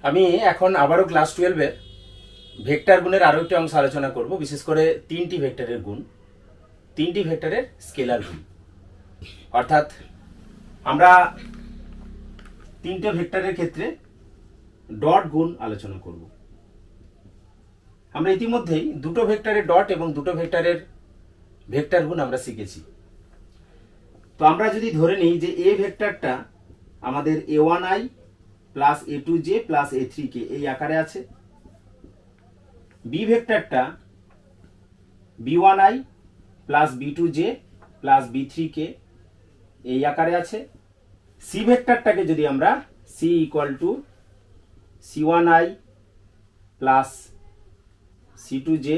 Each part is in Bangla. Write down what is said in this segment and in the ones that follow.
আমি এখন আবারও ক্লাস 12-এর ভেক্টর গুণের আরও একটি অংশ আলোচনা করব, বিশেষ করে তিনটি ভেক্টরের গুণ, তিনটি ভেক্টরের স্কেলার গুণ। অর্থাৎ আমরা তিনটে ভেক্টরের ক্ষেত্রে ডট গুণ আলোচনা করব। আমরা ইতিমধ্যেই দুটো ভেক্টরের ডট এবং দুটো ভেক্টরের ভেক্টর গুণ আমরা শিখেছি। তো আমরা যদি ধরে নিই যে এ ভেক্টরটা আমাদের a1i plus a2j plus a3k এই আকারে আছে, B ভেক্টরটা b1i plus b2j plus b3k এই আকারে আছে, সি ভেক্টরটাকে যদি আমরা c equal to c1i plus c2j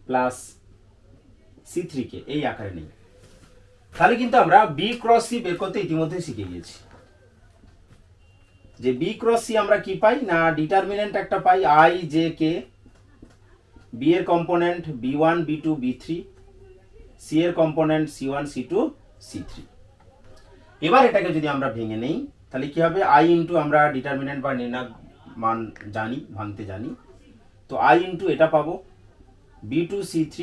plus c3k এই আকারে নেই, তাহলে কিন্তু আমরা বি ক্রস সি বের করতে ইতিমধ্যে শিখে গিয়েছি। যে বি ক্রস সি আমরা কি পাই না, ডিটারমিনেন্ট একটা পাই আই জে কে, বি এর component b1 b2 b3, c এর কম্পোনেন্ট c1 c2 c3। এবার এটাকে যদি আমরা ভেঙে নেই তাহলে কি হবে, আই ইন্টু আমরা ডিটারমিনেন্ট বা নির্ণায়ক মান জানি, ভাঙতে জানি, তো আই ইন্টু এটা পাবো b2 c3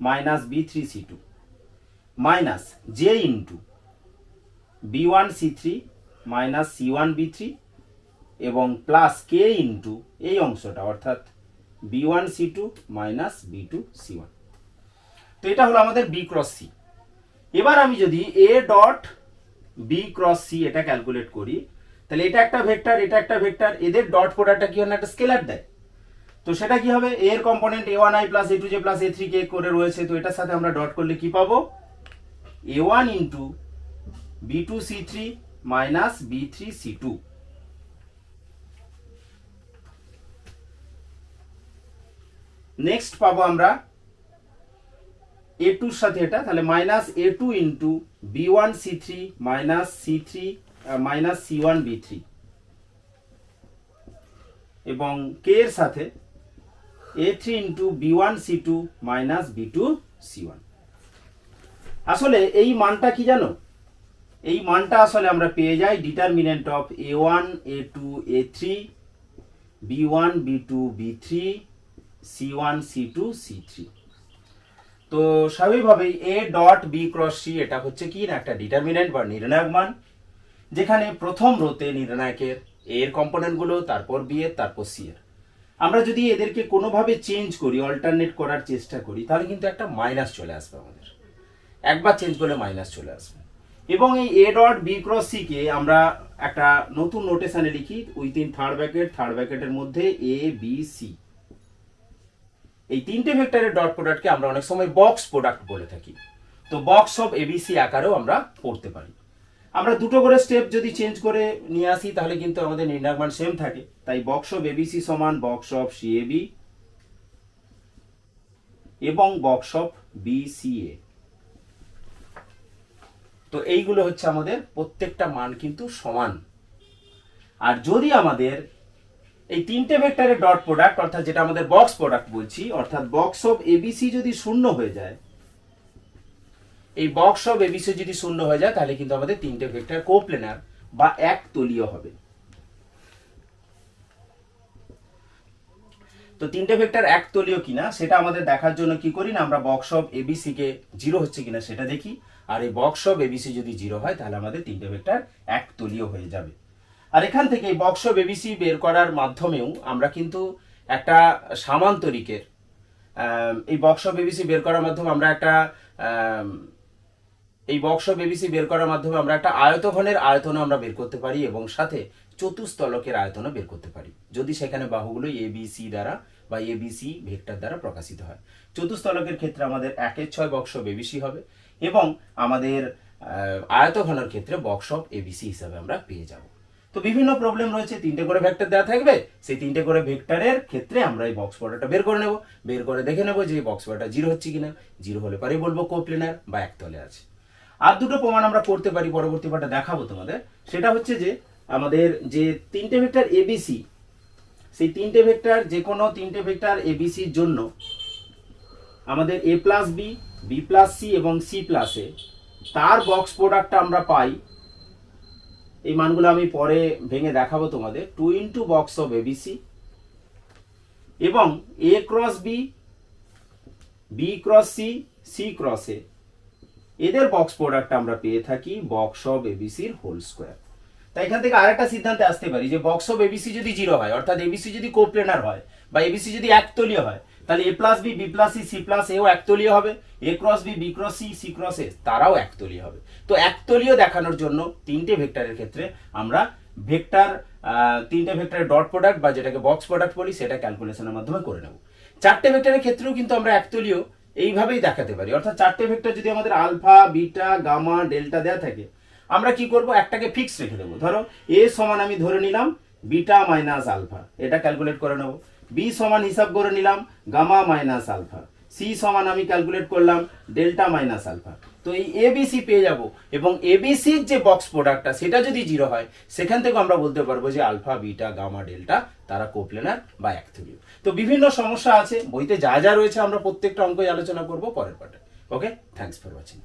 minus b3 c2 minus J into b1 c3 minus c1 b3 এবং প্লাস কে ইন্টু এই অংশটা অর্থাৎ b1 c2 minus b2 c1। তো এটা হলো আমাদের b ক্রস সি। এবার আমি যদি a dot b cross c এটা ক্যালকুলেট করি, তাহলে এটা একটা ভেক্টর, এটা একটা ভেক্টর, এদের ডট প্রোডাক্টটা কি হয় না, একটা স্কেলার দেয়। তো সেটা কি হবে, এর component a1i plus a2j plus a3k করে রয়েছে, তো এটার সাথে আমরা ডট করলে কি পাবো, a1 into b2 c3 minus b3 c2। Next পাবো আমরা a2 এর সাথে এটা, তাহলে minus a2 into b1 c3 minus c3 minus c1 b3 এবং k এর সাথে a3 into b1 c2 minus b2 c1। আসলে এই মানটা কি জানো, এই মানটা আসলে আমরা পেয়ে যাই determinant of a1 a2 a3 b1 b2 b3 c1 c2 c3। তো স্বাভাবিকভাবেই a dot b cross c এটা হচ্ছে কি না, একটা ডিটারমিনেন্ট বা নির্ণায়ক মান, যেখানে প্রথম রোতে নির্ণায়কের a এর কম্পোনেন্ট গুলো, তারপর b এর, তারপর c এর। আমরা যদি এদেরকে কোনোভাবে চেঞ্জ করি, অল্টারনেট করার চেষ্টা করি, তাহলে কিন্তু একটা মাইনাস চলে আসবে আমাদের, একবার চেঞ্জ করলে মাইনাস চলে আসবে। এবং এই a dot b cross c কে আমরা একটা নতুন নোটেশনে লিখি উইথিন থার্ড ব্র্যাকেটের মধ্যে a b c। এই তিনটে ভেক্টরের ডট প্রোডাক্টকে আমরা অনেক সময় বক্স প্রোডাক্ট বলে থাকি। তো বক্স অফ এবিসি আকারেও আমরা পড়তে পারি। আমরা দুটো করে স্টেপ যদি চেঞ্জ করে নিয়ে আসি তাহলে কিন্তু আমাদের নির্ণায়ক মান সেম থাকে। তাই বক্স অফ এবিসি সমান বক্স অফ সিএবি এবং বক্স অফ বিসিএ। তো এইগুলো হচ্ছে আমাদের প্রত্যেকটা মান কিন্তু সমান। আর যদি আমাদের এই তিনটে ভেক্টরের ডট প্রোডাক্ট অর্থাৎ যেটা আমাদের বক্স প্রোডাক্ট বলছি, অর্থাৎ বক্স অফ এবিসি যদি শূন্য হয়ে যায়, এই বক্স অফ এবিসি যদি শূন্য হয়ে যায় তাহলে কিন্তু আমাদের তিনটে ভেক্টর কোপ্লেনার বা একতলীয় হবে। তো তিনটে ভেক্টর একতলীয় কিনা সেটা আমাদের দেখার জন্য কি করি না, আমরা box of ABC K zero হচ্ছে কিনা সেটা দেখি। আর এই বক্স অফ এবিসি যদি জিরো হয় তাহলে আমাদের তিনটে ভেক্টর একতলীয় হয়ে যাবে। আর এখান থেকে এই বক্স অফ এবিসি বের করার মাধ্যমেও আমরা কিন্তু একটা সামান্তরিকের এই বক্স অফ এবিসি বের করার মাধ্যমে আমরা একটা আয়তঘনের আয়তন আমরা বের করতে পারি এবং সাথে চতুস্তলকের আয়তনও বের করতে পারি, যদি সেখানে বাহুগুলো এ বি সি দ্বারা বা এ বি সি ভেক্টর দ্বারা প্রকাশিত হয়। চতুস্তলকের ক্ষেত্রে আমাদের 1/6 বক্স অফ এবিসি হবে এবং আমাদের আয়তঘনের ক্ষেত্রে বক্স অফ এবিসি হিসাবে আমরা পেয়ে যাব। তো বিভিন্ন প্রবলেম রয়েছে, তিনটে করে ভেক্টর দেওয়া থাকবে, সেই তিনটে করে ভেক্টরের ক্ষেত্রে আমরা এই বক্স প্রোডাক্টটা বের করে নেব, বের করে দেখে নেব যে এই বক্স প্রোডাক্টটা জিরো হচ্ছে কিনা। জিরো হলে পরেই বলবো কোপ্লেনার বা একতলে আছে। আর দুটো প্রমাণ আমরা করতে পারি, পরবর্তী পার্টে দেখাবো তোমাদের। সেটা হচ্ছে যে আমাদের যে তিনটে ভেক্টর এবিসি, সেই তিনটে ভেক্টর যে কোনো তিনটে ভেক্টর এবিসির জন্য আমাদের A plus B, B plus C এবং সি প্লাস এ, তার বক্স প্রোডাক্টটা আমরা পাই এই মানগুলো আমি পরে ভেঙে দেখাবো তোমাদের। 2 ইন্টু বক্স অফ এবিসি এবং A cross B, B cross C, C cross A, এদের বক্স প্রোডাক্ট আমরা পেয়ে থাকি বক্স অফ এবিসির হোল স্কোয়ার। তাই এখান থেকে আরেকটা সিদ্ধান্তে আসতে পারি যে বক্স অফ এবিসি যদি 0 হয়, অর্থাৎ এবিসি যদি কোপ্লেনার হয় বা এবিসি যদি একতলীয় হয়, তাহলে A plus B, B plus C, C plus এও একতলীয় হবে, A cross B, B cross C, C cross A তারাও একতলীয় হবে। তো একতলীয় দেখানোর জন্য তিনটে ভেক্টরের ক্ষেত্রে আমরা তিনটে ভেক্টরের ডট প্রোডাক্ট বা যেটাকে বক্স প্রোডাক্ট বলি সেটা ক্যালকুলেশনের মাধ্যমে করে নেব। চারটে ভেক্টরের ক্ষেত্রেও কিন্তু আমরা একতলীয় এইভাবেই দেখাতে পারি, অর্থাৎ চারটে ভেক্টর যদি আমাদের আলফা, বিটা, গামা, ডেল্টা দেওয়া থাকে, আমরা কি করব, একটাকে ফিক্স রেখে দেবো। ধরো এ সমান আমি ধরে নিলাম বিটা মাইনাস আলফা, এটা ক্যালকুলেট করে নেব। বি সমান হিসাব করে নিলাম গামা মাইনাস আলফা, সি সমান আমি ক্যালকুলেট করলাম ডেল্টা মাইনাস আলফা। তো এই এবিসি পেয়ে যাব, এবং এবিসির যে বক্স প্রোডাক্টটা সেটা যদি 0 হয়, সেখান থেকে আমরা বলতে পারবো যে আলফা, বিটা, গামা, ডেল্টা তারা কোপ্লেনার বা একতলীয়। তো বিভিন্ন সমস্যা আছে বইতে, যা যা রয়েছে আমরা প্রত্যেকটা অঙ্কই আলোচনা করব পরের পার্টে। ওকে, থ্যাঙ্কস ফর ওয়াচিং।